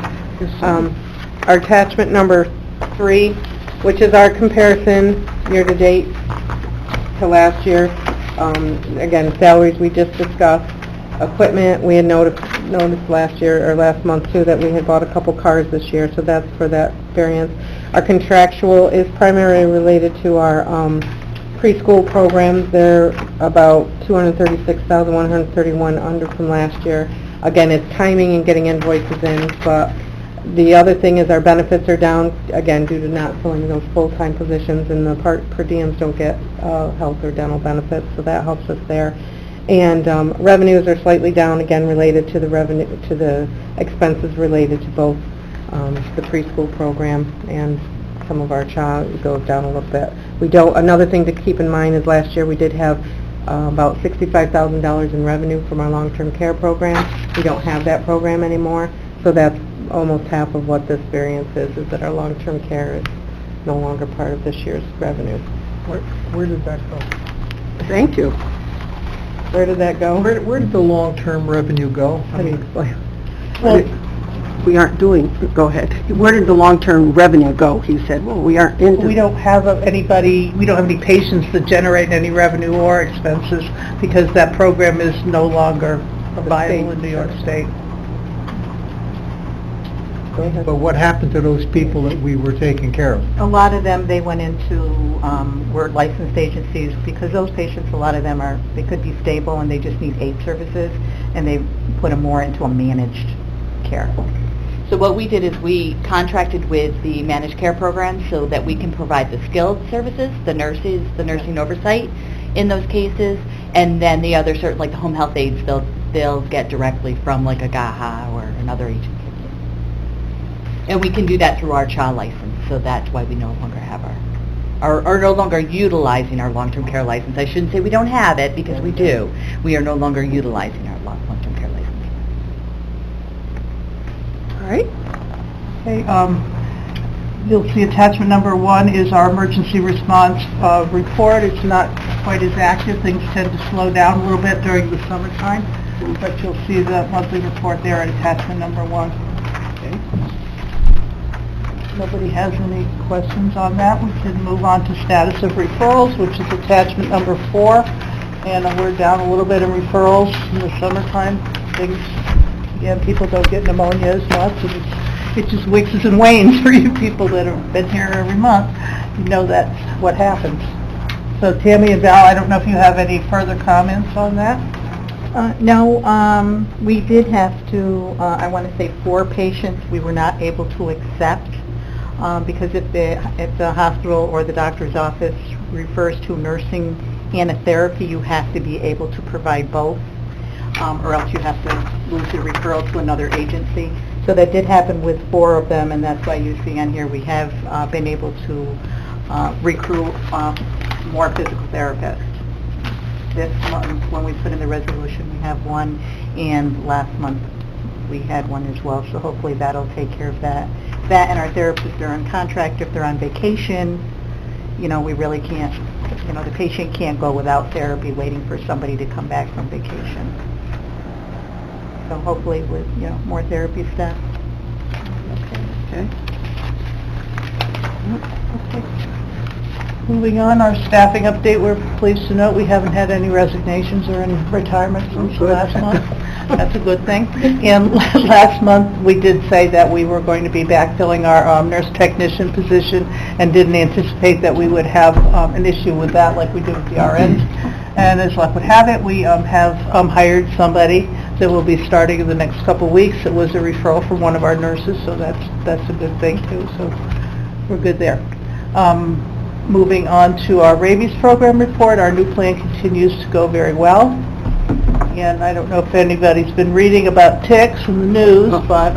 Our attachment number 3, which is our comparison year-to-date to last year. Again, salaries we just discussed. Equipment, we had noticed last year, or last month too, that we had bought a couple cars this year, so that's for that variance. Our contractual is primarily related to our preschool programs. They're about $236,131 under from last year. Again, it's timing and getting invoices in, but the other thing is our benefits are down, again, due to not filling those full-time positions, and the per diems don't get health or dental benefits, so that helps us there. And revenues are slightly down, again, related to the expenses related to both the preschool program and some of our child goes down a little bit. Another thing to keep in mind is last year we did have about $65,000 in revenue from our long-term care program. We don't have that program anymore, so that's almost half of what this variance is that our long-term care is no longer part of this year's revenue. Where did that go? Thank you. Where did that go? Where did the long-term revenue go? I mean, Well, We aren't doing, go ahead. Where did the long-term revenue go? He said, well, we aren't into... We don't have anybody, we don't have any patients that generate any revenue or expenses because that program is no longer viable in New York State. but what happened to those people that we were taking care of? A lot of them, they went into, were licensed agencies, because those patients, a lot of them they could be stable and they just need aid services, and they put them more into a managed care. So what we did is we contracted with the managed care program so that we can provide the skilled services, the nurses, the nursing oversight in those cases, and then the other certain, like the home health aides, they'll get directly from like a GAHA or another agency. And we can do that through our child license, so that's why we no longer have or no longer utilizing our long-term care license. I shouldn't say we don't have it, because we do. We are no longer utilizing our long-term care license. all right. Okay, you'll see attachment number 1 is our emergency response report. It's not quite as active. Things tend to slow down a little bit during the summertime, but you'll see the monthly report there at attachment number 1. Nobody has any questions on that. We can move on to status of referrals, which is attachment number 4. And we're down a little bit in referrals in the summertime. Things, again, people don't get pneumonia as much, and it just waxes and wanes for you people that have been here every month. You know that's what happens. So Tammy and Val, I don't know if you have any further comments on that? No, we did have to, I want to say 4 patients we were not able to accept, because if the hospital or the doctor's office refers to nursing and a therapy, you have to be able to provide both, or else you have to lose your referral to another agency. So that did happen with 4 of them, and that's why you see on here we have been able to recruit more physical therapists. This month, when we put in the resolution, we have 1, and last month we had 1 as well, so hopefully that'll take care of that. That and our therapists are on contract. If they're on vacation, you know, we really can't, you know, the patient can't go without therapy waiting for somebody to come back from vacation. So hopefully with, you know, more therapy staff. Okay. Okay. Moving on, our staffing update, we're pleased to note we haven't had any resignations or any retirements since last month. That's a good thing. And last month, we did say that we were going to be backfilling our nurse technician position and didn't anticipate that we would have an issue with that like we do with the RNs. And as luck would have it, we have hired somebody that will be starting in the next couple of weeks. It was a referral from one of our nurses, so that's a good thing too. So we're good there. Moving on to our rabies program report, our new plan continues to go very well. And I don't know if anybody's been reading about ticks in the news, but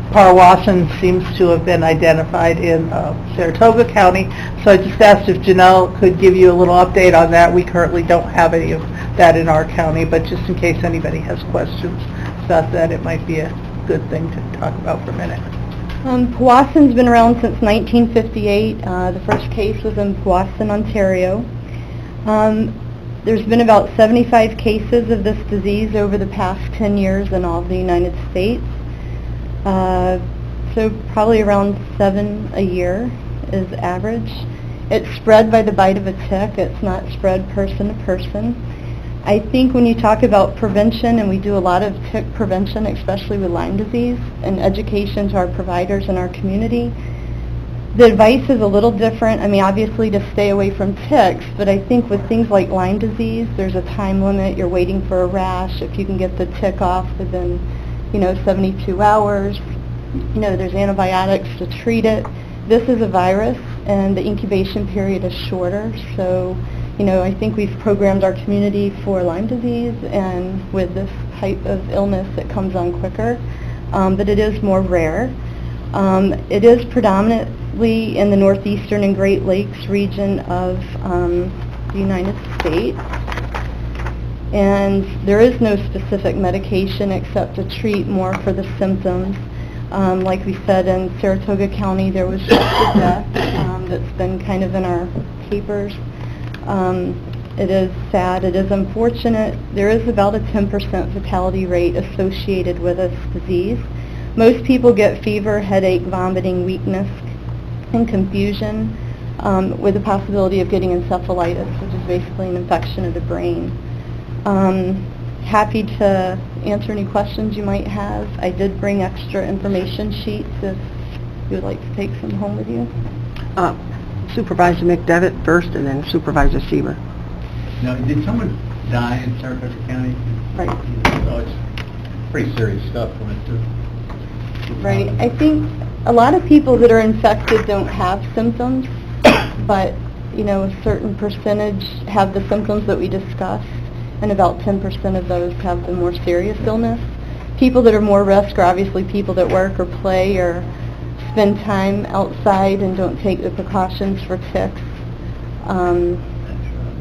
Parwasan seems to have been identified in Saratoga County. So I just asked if Janelle could give you a little update on that. We currently don't have any of that in our county, but just in case anybody has questions about that, it might be a good thing to talk about for a minute. Powassan's been around since 1958. The first case was in Powassan, Ontario. There's been about 75 cases of this disease over the past 10 years in all of the United States. So probably around 7 a year is average. It's spread by the bite of a tick. It's not spread person to person. I think when you talk about prevention, and we do a lot of tick prevention, especially with Lyme disease, and education to our providers in our community, the advice is a little different. I mean, obviously to stay away from ticks, but I think with things like Lyme disease, there's a time limit. You're waiting for a rash. If you can get the tick off within, 72 hours, there's antibiotics to treat it. This is a virus, and the incubation period is shorter, so I think we've programmed our community for Lyme disease, and with this type of illness it comes on quicker, but it is more rare. It is predominantly in the northeastern and Great Lakes region of the United States, and there is no specific medication except to treat more for the symptoms. Like we said, in Saratoga County there was just a death that's been kind of in our papers. It is sad, it is unfortunate. There is about a 10% fatality rate associated with this disease. Most people get fever, headache, vomiting, weakness, and confusion, with the possibility of getting encephalitis, which is basically an infection of the brain. Happy to answer any questions you might have. I did bring extra information sheets if you would like to take some home with you. Supervisor McDevitt first, and then Supervisor Seaver. Now, did someone die in Saratoga County? Right. So it's pretty serious stuff when it's Right. I think a lot of people that are infected don't have symptoms, but, a certain percentage have the symptoms that we discussed, and about 10% of those have the more serious illness. People that are more risk are obviously people that work or play or spend time outside and don't take the precautions for ticks.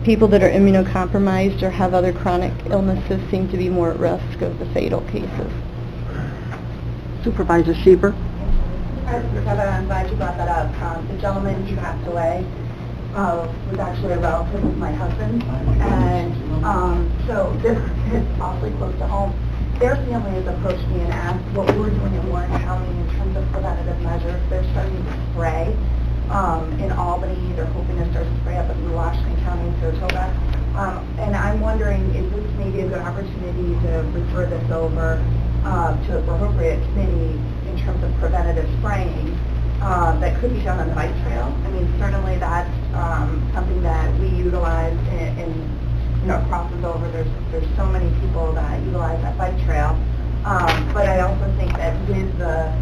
People that are immunocompromised or have other chronic illnesses seem to be more at risk of the fatal cases. Supervisor Seaver. Heather, I'm glad you brought that up. The gentleman who passed away was actually a relative of my husband, and so this is awfully close to home. Their family has approached me and asked what we were doing in Warren County in terms of preventative measures. They're starting to spray in Albany. They're hoping to start to spray up in Washington County and Saratoga. And I'm wondering, is this maybe a good opportunity to refer this over to the appropriate committee in terms of preventative spraying that could be done on the bike trail? I mean, certainly that's something that we utilize in crosses over. There's so many people that utilize that bike trail. But I also think that with the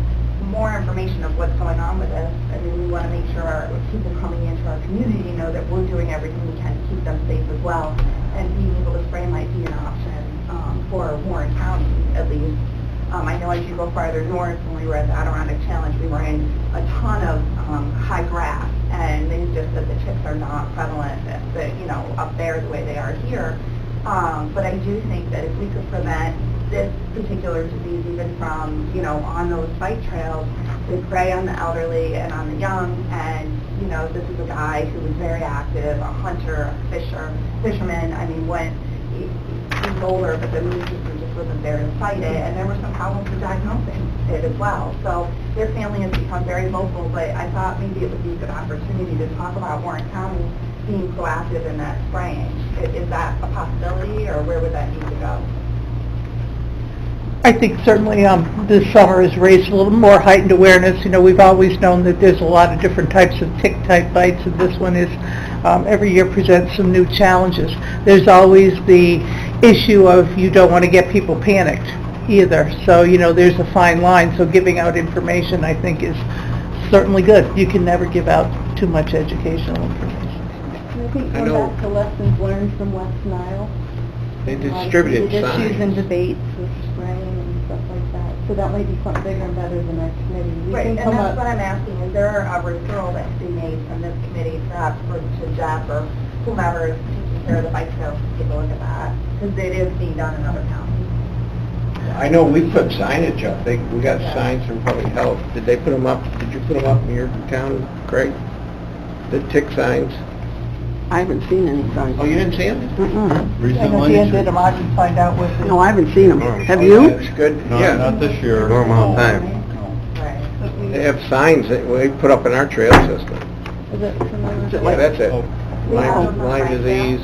more information of what's going on with this, I mean, we want to make sure our people coming into our community know that we're doing everything we can to keep them safe as well. And being able to spray might be an option for Warren County, at least. I know as you go farther north, when we were at the Adirondack Challenge, we were in a ton of high grass, and they just said the ticks are not prevalent, up there the way they are here. But I do think that if we could prevent this particular disease even from, on those bike trails, they prey on the elderly and on the young, and, this is a guy who was very active, a hunter, a fisherman. I mean, he's older, but the immune system just wasn't there to fight it, and there were some problems with diagnosing it as well. So their family has become very vocal, but I thought maybe it would be a good opportunity to talk about Warren County being proactive in that spraying. Is that a possibility, or where would that need to go? I think certainly this summer has raised a little more heightened awareness. We've always known that there's a lot of different types of tick-type bites, and this one is every year presents some new challenges. There's always the issue of you don't want to get people panicked either. So, there's a fine line. So giving out information, I think, is certainly good. You can never give out too much educational information. I think going back to lessons learned from West Nile. They distributed Issues signs. and debates with spraying and stuff like that. So that might be something bigger and better than our committee. We Right, can and come that's up- what I'm asking. Is there a referral that can be made from this committee, perhaps to Jeff or whomever is taking care of the bike trails to take a look at that? Because it is being done in other counties. I know we put signage up. We got signs from public health. Did they put them up? Did you put them up in your town, Craig? The tick signs? I haven't seen any signs. Oh, you didn't see them? Mm-mm. I know Dan did them. I can find out what No, I haven't seen them. Have Oh, you? That's good. No, Yeah. not this year. Normal all the time. No. Right. They have signs that we put up in our trail system. Is it similar? Yeah, that's it. Yeah. Lyme disease.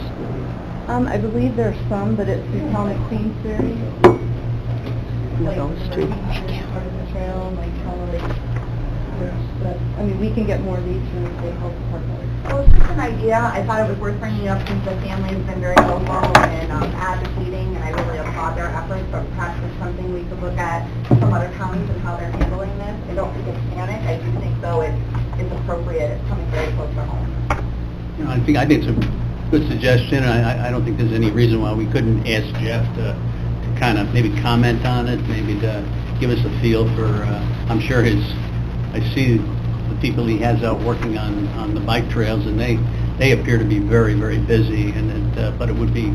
I believe there's some, but it's become, it seems very... Those two. Part of the trail, like how but, I mean, we can get more of these from the state health department. Well, it's just an idea. I thought it was worth bringing up since the family has been very vocal and advocating, and I really applaud their efforts, but perhaps it's something we could look at from other counties and how they're handling this. I don't think it's panic. I do think, though, it's appropriate. It's coming very close to home. I think it's a good suggestion, and I don't think there's any reason why we couldn't ask Jeff to kind of maybe comment on it, maybe to give us a feel for, I'm sure I see the people he has out working on the bike trails, and they appear to be very, very busy, but it would be...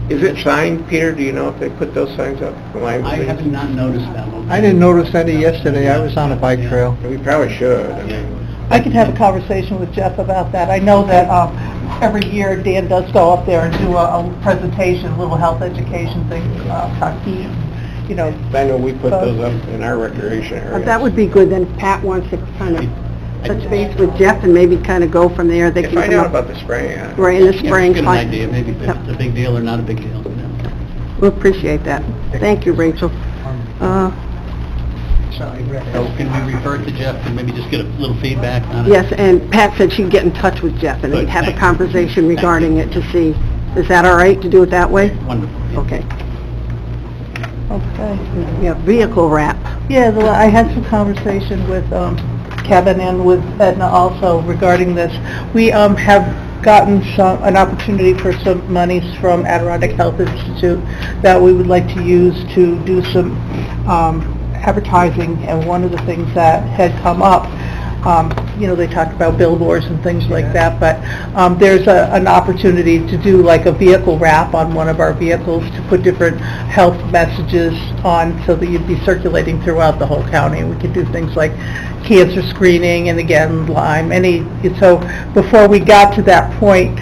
Is it signed, Peter? Do you know if they put those signs up for Lyme I disease? have not noticed that one. I didn't notice any yesterday. I was on a bike trail. We probably should. I mean, I could have a conversation with Jeff about that. I know that every year Dan does go up there and do a presentation, a little health education thing, talk heat, you know. I know we put those up in our recreation area. That would be good, then Pat wants to kind of touch base with Jeff and maybe kind of go from there. They can Find come out up about the spraying. right in the spring. Get an fine. idea, maybe if Yep. it's a big deal or not a big deal, you know. We'll appreciate that. Thank you, Rachel. So can we refer to Jeff and maybe just get a little feedback on it? Yes, and Pat said she'd get in touch with Jeff and they'd Good, have a thank you. conversation regarding it to see, is that all right to do it that way? Wonderful. yeah. Okay. Okay. Yeah, vehicle wrap. Yeah, I had some conversation with Kevin and with Edna also regarding this. We have gotten an opportunity for some monies from Adirondack Health Institute that we would like to use to do some advertising, and one of the things that had come up, you know, they talked about billboards and things like that, but there's an opportunity to do like a vehicle wrap on one of our vehicles to put different health messages on so that you'd be circulating throughout the whole county. We could do things like cancer screening and again Lyme. So before we got to that point,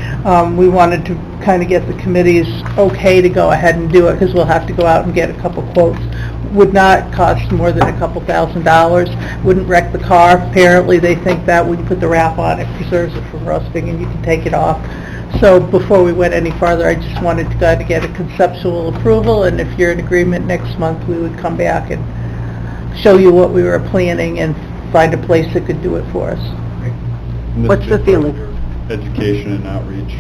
we wanted to kind of get the committee's okay to go ahead and do it because we'll have to go out and get a couple quotes. Would not cost more than a couple $1,000, wouldn't wreck the car. Apparently they think that when you put the wrap on, it preserves it from rusting and you can take it off. So before we went any farther, I just wanted to go to get a conceptual approval, and if you're in agreement next month, we would come back and show you what we were planning and find a place that could do it for us. And this What's the is feeling? Education and outreach.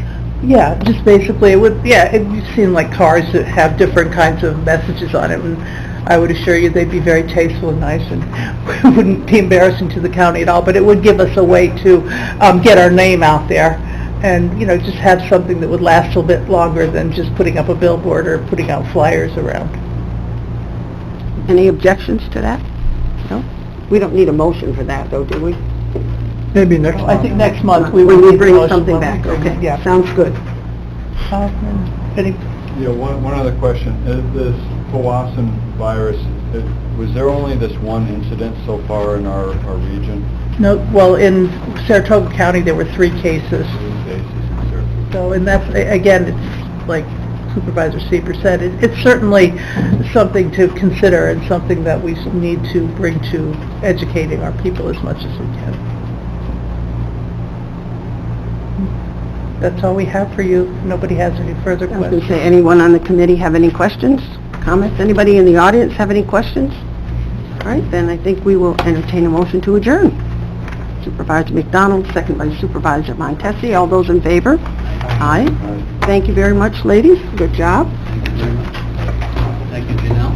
Yeah, just basically, it seemed like cars that have different kinds of messages on it, and I would assure you they'd be very tasteful and nice, and wouldn't be embarrassing to the county at all, but it would give us a way to get our name out there, and, you know, just have something that would last a little bit longer than just putting up a billboard or putting out flyers around. Any objections to that? No? We don't need a motion for that, though, do we? Maybe next month. I think next month we When would we need bring the motion something when we back, bring it, okay. Yeah. Sounds good. Any Yeah, one other question. This Powassan virus, was there only this one incident so far in our region? No, well, in Saratoga County, there were 3 cases. Cases in Saratoga? So, and that's, again, it's like Supervisor Seeper said, it's certainly something to consider and something that we need to bring to educating our people as much as we can. That's all we have for you. If nobody has any further I was going to questions. say, anyone on the committee have any questions, comments? Anybody in the audience have any questions? All right, then I think we will entertain a motion to adjourn. Supervisor McDonald, second by Supervisor Montesi. All those in favor? Aye. Thank you very much, ladies. Good job. Thank you very much. Thank you, Janelle.